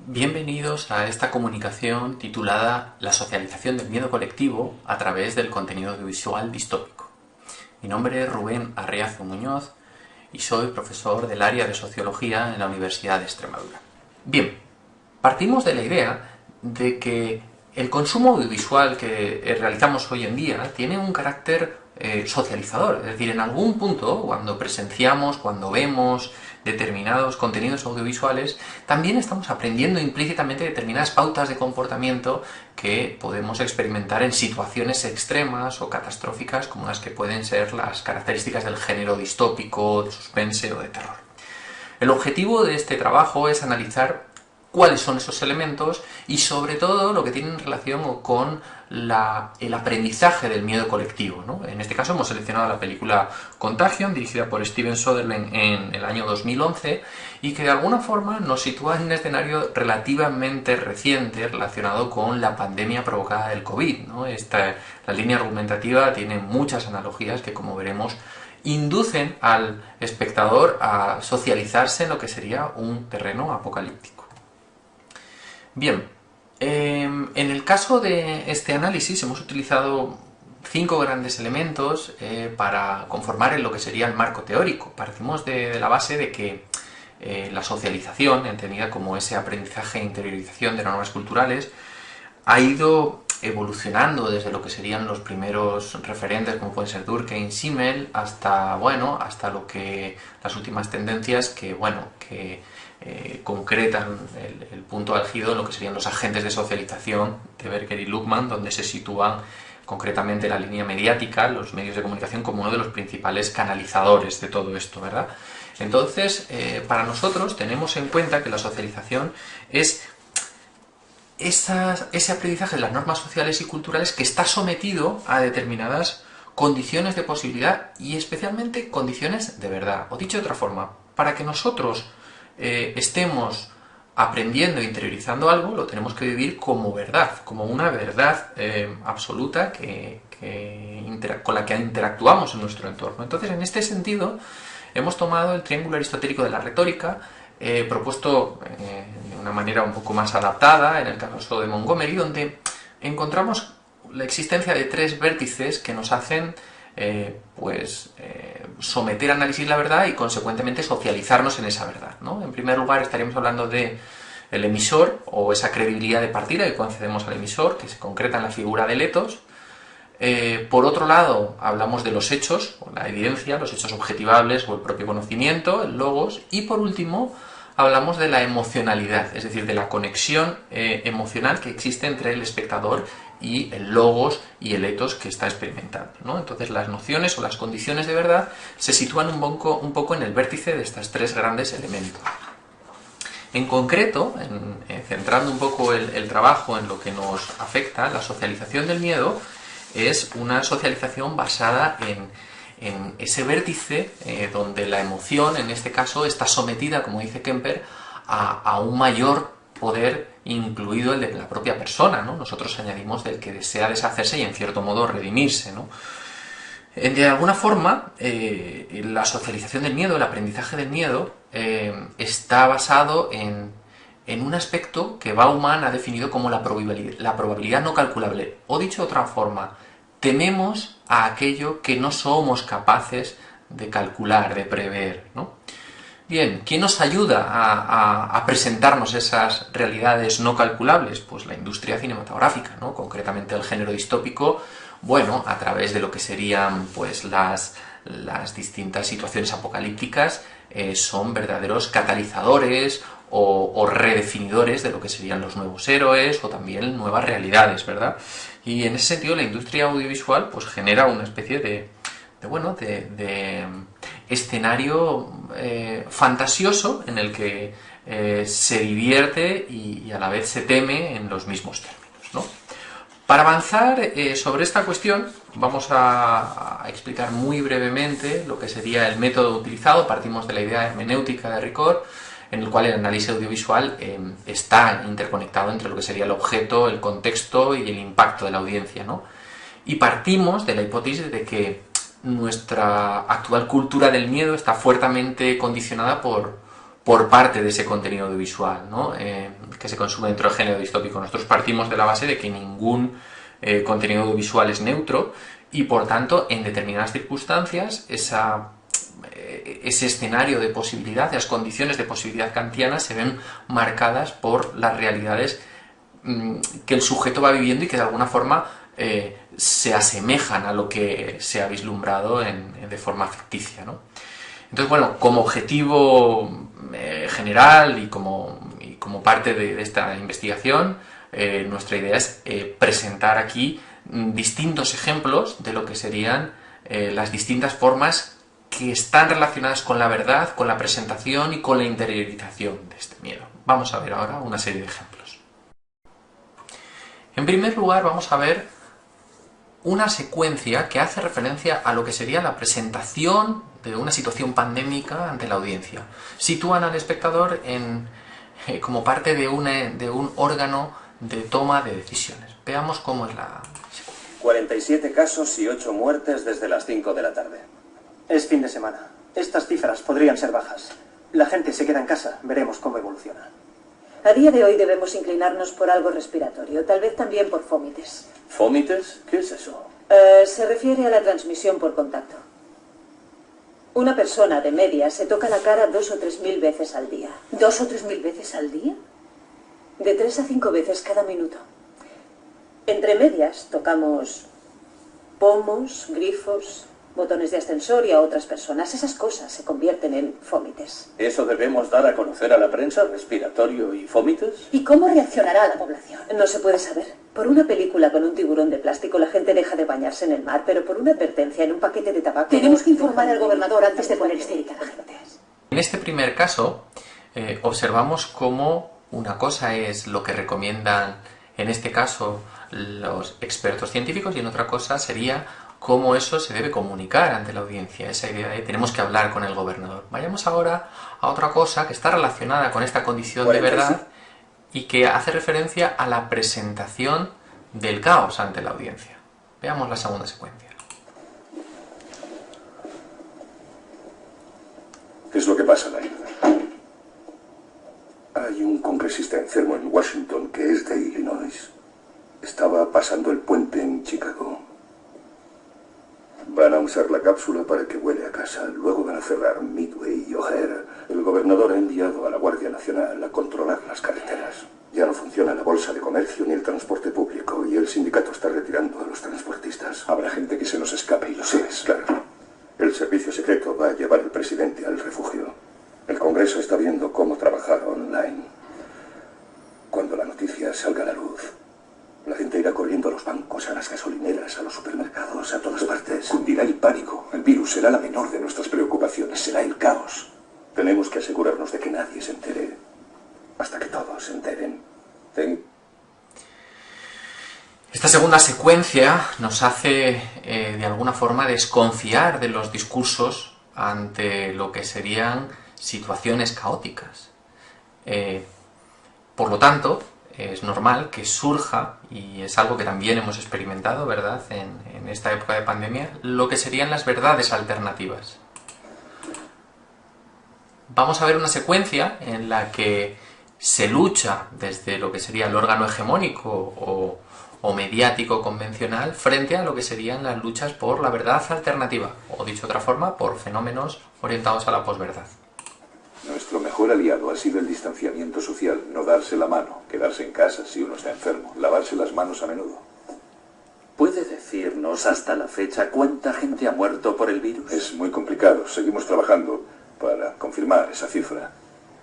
Bienvenidos a esta comunicación titulada La socialización del miedo colectivo a través del contenido audiovisual distópico. Mi nombre es Rubén Arriazu Muñoz y soy profesor del área de Sociología en la Universidad de Extremadura. Bien, partimos de la idea de que el consumo audiovisual que realizamos hoy en día tiene un carácter socializador, es decir, en algún punto, cuando presenciamos, cuando vemos determinados contenidos audiovisuales, también estamos aprendiendo implícitamente determinadas pautas de comportamiento que podemos experimentar en situaciones extremas o catastróficas como las que pueden ser las características del género distópico, de suspense o de terror. El objetivo de este trabajo es analizar cuáles son esos elementos y sobre todo lo que tienen relación con el aprendizaje del miedo colectivo, ¿no? En este caso hemos seleccionado la película Contagion, dirigida por Steven Soderbergh en el año 2011 y que de alguna forma nos sitúa en un escenario relativamente reciente relacionado con la pandemia provocada del COVID, ¿no? La línea argumentativa tiene muchas analogías que, como veremos, inducen al espectador a socializarse en lo que sería un terreno apocalíptico. Bien, en el caso de este análisis hemos utilizado 5 grandes elementos para conformar lo que sería el marco teórico. Partimos de la base de que la socialización, entendida como ese aprendizaje e interiorización de normas culturales, ha ido evolucionando desde lo que serían los primeros referentes, como pueden ser Durkheim, Simmel, hasta lo que las últimas tendencias que concretan el punto álgido en lo que serían los agentes de socialización de Berger y Luhmann, donde se sitúan concretamente la línea mediática, los medios de comunicación, como uno de los principales canalizadores de todo esto, ¿verdad? Entonces, para nosotros tenemos en cuenta que la socialización es ese aprendizaje de las normas sociales y culturales que está sometido a determinadas condiciones de posibilidad y especialmente condiciones de verdad. O dicho de otra forma, para que nosotros estemos aprendiendo e interiorizando algo, lo tenemos que vivir como verdad, como una verdad absoluta con la que interactuamos en nuestro entorno. Entonces, en este sentido, hemos tomado el triángulo aristotélico de la retórica, propuesto de una manera un poco más adaptada, en el caso de Montgomery, donde encontramos la existencia de 3 vértices que nos hacen someter a análisis la verdad y consecuentemente socializarnos en esa verdad, ¿no? En primer lugar estaríamos hablando de el emisor o esa credibilidad de partida que concedemos al emisor, que se concreta en la figura del ethos. Por otro lado hablamos de los hechos, o la evidencia, los hechos objetivables o el propio conocimiento, el logos, y por último hablamos de la emocionalidad, es decir, de la conexión emocional que existe entre el espectador y el logos y el ethos que está experimentando, ¿no? Entonces las nociones o las condiciones de verdad se sitúan un poco en el vértice de estos 3 grandes elementos. En concreto, centrando un poco el trabajo en lo que nos afecta, la socialización del miedo es una socialización basada en ese vértice donde la emoción, en este caso, está sometida, como dice Kemper, a un mayor poder, incluido el de la propia persona, ¿no? Nosotros añadimos del que desea deshacerse y, en cierto modo, redimirse, ¿no? De alguna forma, la socialización del miedo, el aprendizaje del miedo, está basado en un aspecto que Bauman ha definido como la probabilidad no calculable. O dicho de otra forma, tememos a aquello que no somos capaces de calcular, de prever, ¿no? Bien, ¿quién nos ayuda a presentarnos esas realidades no calculables? Pues la industria cinematográfica, ¿no? Concretamente el género distópico, a través de lo que serían pues las distintas situaciones apocalípticas, son verdaderos catalizadores o redefinidores de lo que serían los nuevos héroes o también nuevas realidades, ¿verdad? Y en ese sentido la industria audiovisual pues genera una especie de escenario fantasioso en el que se divierte y a la vez se teme en los mismos términos, ¿no? Para avanzar sobre esta cuestión vamos a explicar muy brevemente lo que sería el método utilizado. Partimos de la idea hermenéutica de Ricord, en el cual el análisis audiovisual está interconectado entre lo que sería el objeto, el contexto y el impacto de la audiencia, ¿no? Y partimos de la hipótesis de que nuestra actual cultura del miedo está fuertemente condicionada por por parte de ese contenido audiovisual, ¿no? Que se consume dentro del género distópico. Nosotros partimos de la base de que ningún contenido audiovisual es neutro y, por tanto, en determinadas circunstancias, ese escenario de posibilidad, las condiciones de posibilidad kantiana se ven marcadas por las realidades que el sujeto va viviendo y que de alguna forma se asemejan a lo que se ha vislumbrado de forma ficticia, ¿no? Entonces, bueno, como objetivo general y como parte de esta investigación, nuestra idea es presentar aquí distintos ejemplos de lo que serían las distintas formas que están relacionadas con la verdad, con la presentación y con la interiorización de este miedo. Vamos a ver ahora una serie de ejemplos. En primer lugar, vamos a ver una secuencia que hace referencia a lo que sería la presentación de una situación pandémica ante la audiencia. Sitúan al espectador como parte de un órgano de toma de decisiones. Veamos cómo es la secuencia. 47 casos y 8 muertes desde las 5 de la tarde. Es fin de semana. Estas cifras podrían ser bajas. La gente se queda en casa. Veremos cómo evoluciona. A día de hoy debemos inclinarnos por algo respiratorio, tal vez también por fómites. ¿Fómites? ¿Qué es eso? Se refiere a la transmisión por contacto. Una persona de media se toca la cara 2 o 3 mil veces al día. ¿2 o 3 mil veces al día? De 3 a 5 veces cada minuto. Entre medias tocamos pomos, grifos, botones de ascensor y a otras personas. Esas cosas se convierten en fómites. ¿Eso debemos dar a conocer a la prensa? ¿Respiratorio y fómites? ¿Y cómo reaccionará la población? No se puede saber. Por una película con un tiburón de plástico la gente deja de bañarse en el mar, pero por una advertencia en un paquete de tabaco... Tenemos que informar al gobernador antes de poner histérica a la gente. En este primer caso, observamos cómo una cosa es lo que recomiendan, en este caso, los expertos científicos, y en otra cosa sería cómo eso se debe comunicar ante la audiencia, esa idea de tenemos que hablar con el gobernador. Vayamos ahora a otra cosa que está relacionada con esta condición de verdad y que hace referencia a la presentación del caos ante la audiencia. Veamos la segunda secuencia. ¿Qué es lo que pasa, Laird? Hay un congresista enfermo en Washington que es de Illinois. Estaba pasando el puente en Chicago. Van a usar la cápsula para que vuele a casa. Luego van a cerrar Midway y O'Hare. El gobernador ha enviado a la Guardia Nacional a controlar las carreteras. Ya no funciona la bolsa de comercio ni el transporte público y el sindicato está retirando a los transportistas. Habrá gente que se nos escape y lo sabes. Claro. El servicio secreto va a llevar al presidente al refugio. El Congreso está viendo cómo trabajar online. Cuando la noticia salga a la luz, la gente irá corriendo a los bancos, a las gasolineras, a los supermercados, a todas partes. Cundirá el pánico. El virus será la menor de nuestras preocupaciones. Será el caos. Tenemos que asegurarnos de que nadie se entere. Hasta que todos se enteren. Esta segunda secuencia nos hace, de alguna forma, desconfiar de los discursos ante lo que serían situaciones caóticas. Por lo tanto, es normal que surja, y es algo que también hemos experimentado, ¿verdad?, en esta época de pandemia, lo que serían las verdades alternativas. Vamos a ver una secuencia en la que se lucha desde lo que sería el órgano hegemónico o mediático convencional frente a lo que serían las luchas por la verdad alternativa, o dicho de otra forma, por fenómenos orientados a la posverdad. Nuestro mejor aliado ha sido el distanciamiento social, no darse la mano, quedarse en casa si uno está enfermo, lavarse las manos a menudo. ¿Puede decirnos hasta la fecha cuánta gente ha muerto por el virus? Es muy complicado, seguimos trabajando para confirmar esa cifra.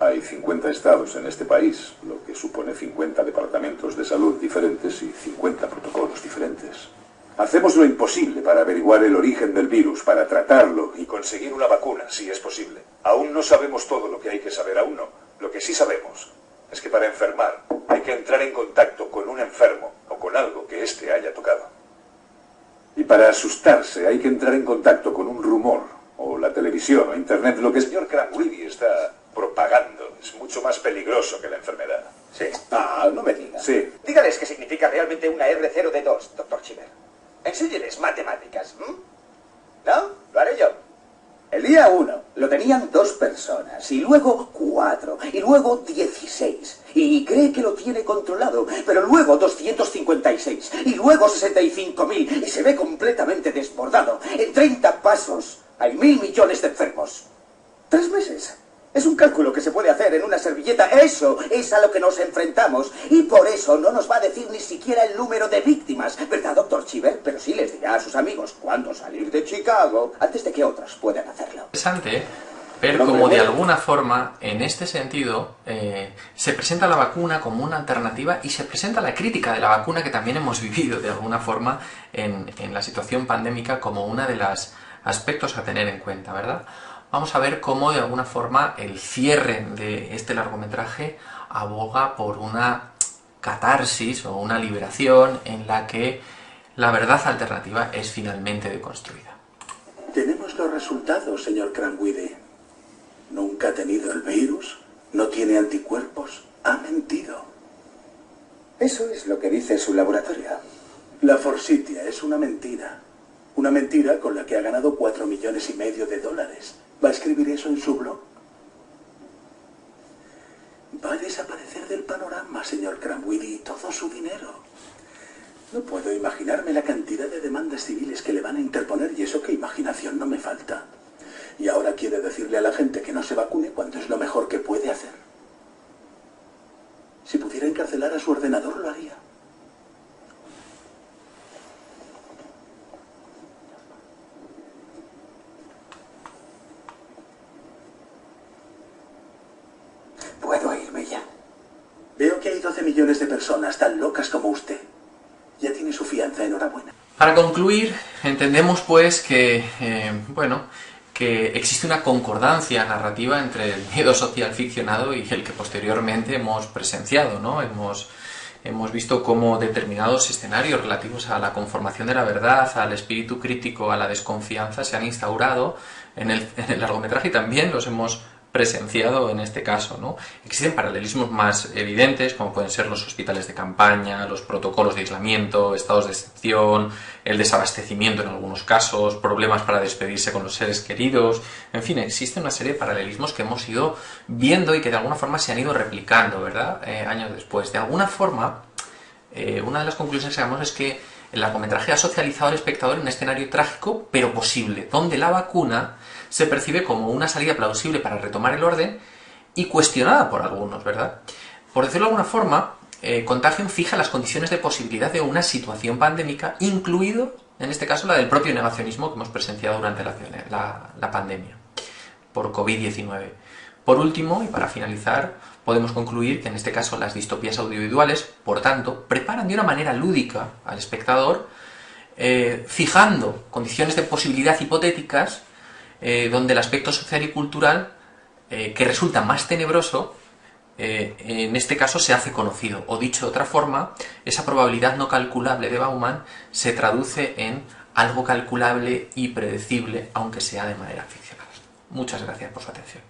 Hay 50 estados en este país, lo que supone 50 departamentos de salud diferentes y 50 protocolos diferentes. Hacemos lo imposible para averiguar el origen del virus, para tratarlo y conseguir una vacuna, si es posible. Aún no sabemos todo lo que hay que saber, aún no. Lo que sí sabemos es que para enfermar hay que entrar en contacto con un enfermo o con algo que éste haya tocado. Y para asustarse hay que entrar en contacto con un rumor, o la televisión o internet. Lo que el señor Cranweedy está propagando es mucho más peligroso que la enfermedad. Sí. Ah, no me diga. Sí. Dígales qué significa realmente una R0D2, doctor Schiller. Enséñeles matemáticas, ¿no? Lo haré yo. El día 1 lo tenían 2 personas, y luego 4, y luego 16. Y cree que lo tiene controlado, pero luego 256, y luego 65.000, y se ve completamente desbordado. En 30 pasos hay 1.000 millones de enfermos. 3 meses. Es un cálculo que se puede hacer en una servilleta. Eso es a lo que nos enfrentamos. Y por eso no nos va a decir ni siquiera el número de víctimas. ¿Verdad, doctor Chiver? Pero sí les dirá a sus amigos cuándo salir de Chicago antes de que otras puedan hacerlo. Interesante ver cómo de alguna forma, en este sentido, se presenta la vacuna como una alternativa y se presenta la crítica de la vacuna que también hemos vivido de alguna forma en la situación pandémica como una de los aspectos a tener en cuenta, ¿verdad? Vamos a ver cómo de alguna forma el cierre de este largometraje aboga por una catarsis o una liberación en la que la verdad alternativa es finalmente deconstruida. Tenemos los resultados, señor Cranwide. Nunca ha tenido el virus, no tiene anticuerpos, ha mentido. Eso es lo que dice su laboratorio. La Forsythia es una mentira. Una mentira con la que ha ganado $4,5 millones de dólares. ¿Va a escribir eso en su blog? Va a desaparecer del panorama, señor Cranwide, y todo su dinero. No puedo imaginarme la cantidad de demandas civiles que le van a interponer, y eso que imaginación no me falta. Y ahora quiere decirle a la gente que no se vacune cuando es lo mejor que puede hacer. Si pudiera encarcelar a su ordenador, lo haría. ¿Puedo irme ya? Veo que hay 12 millones de personas tan locas como usted. Ya tiene su fianza, enhorabuena. Para concluir, entendemos pues que, que existe una concordancia narrativa entre el miedo social ficcionado y el que posteriormente hemos presenciado, ¿no? Hemos visto cómo determinados escenarios relativos a la conformación de la verdad, al espíritu crítico, a la desconfianza, se han instaurado en el largometraje y también los hemos presenciado en este caso, ¿no? Existen paralelismos más evidentes, como pueden ser los hospitales de campaña, los protocolos de aislamiento, estados de excepción, el desabastecimiento en algunos casos, problemas para despedirse con los seres queridos, en fin, existe una serie de paralelismos que hemos ido viendo y que de alguna forma se han ido replicando, ¿verdad? Años después. De alguna forma, una de las conclusiones que sacamos es que el largometraje ha socializado al espectador en un escenario trágico, pero posible, donde la vacuna se percibe como una salida plausible para retomar el orden y cuestionada por algunos, ¿verdad? Por decirlo de alguna forma, Contagion fija las condiciones de posibilidad de una situación pandémica, incluido, en este caso, la del propio negacionismo que hemos presenciado durante la pandemia por COVID-19. Por último, y para finalizar, podemos concluir que en este caso las distopías audiovisuales, por tanto, preparan de una manera lúdica al espectador, fijando condiciones de posibilidad hipotéticas donde el aspecto social y cultural que resulta más tenebroso, en este caso se hace conocido. O dicho de otra forma, esa probabilidad no calculable de Bauman se traduce en algo calculable y predecible, aunque sea de manera ficcional. Muchas gracias por su atención.